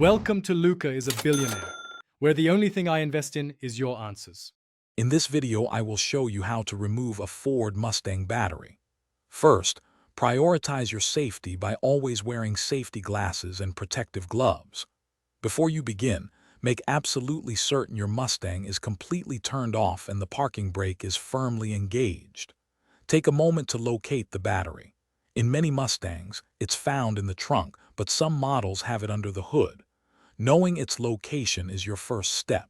Welcome to Luca is a Billionaire, where the only thing I invest in is your answers. In this video, I will show you how to remove a Ford Mustang battery. First, prioritize your safety by always wearing safety glasses and protective gloves. Before you begin, make absolutely certain your Mustang is completely turned off and the parking brake is firmly engaged. Take a moment to locate the battery. In many Mustangs, it's found in the trunk, but some models have it under the hood. Knowing its location is your first step.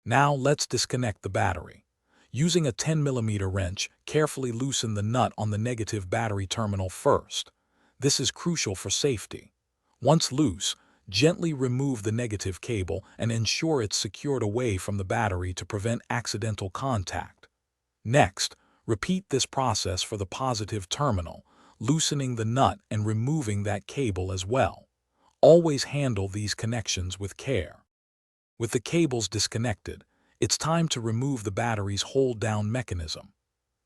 Now let's disconnect the battery. Using a 10mm wrench, carefully loosen the nut on the negative battery terminal first. This is crucial for safety. Once loose, gently remove the negative cable and ensure it's secured away from the battery to prevent accidental contact. Next, repeat this process for the positive terminal, loosening the nut and removing that cable as well. Always handle these connections with care. With the cables disconnected, it's time to remove the battery's hold-down mechanism.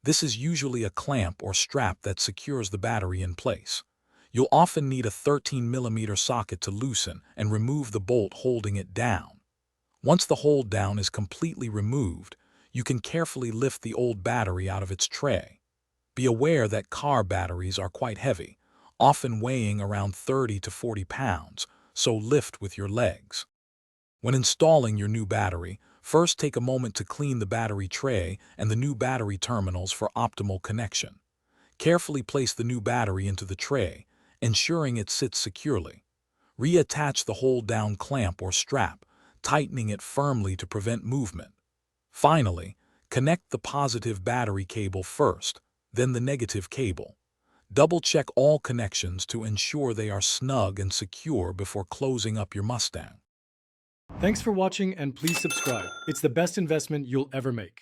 This is usually a clamp or strap that secures the battery in place. You'll often need a 13mm socket to loosen and remove the bolt holding it down. Once the hold-down is completely removed, you can carefully lift the old battery out of its tray. Be aware that car batteries are quite heavy, often weighing around 30 to 40 pounds, so lift with your legs. When installing your new battery, first take a moment to clean the battery tray and the new battery terminals for optimal connection. Carefully place the new battery into the tray, ensuring it sits securely. Reattach the hold-down clamp or strap, tightening it firmly to prevent movement. Finally, connect the positive battery cable first, then the negative cable. Double-check all connections to ensure they are snug and secure before closing up your Mustang. Thanks for watching and please subscribe. It's the best investment you'll ever make.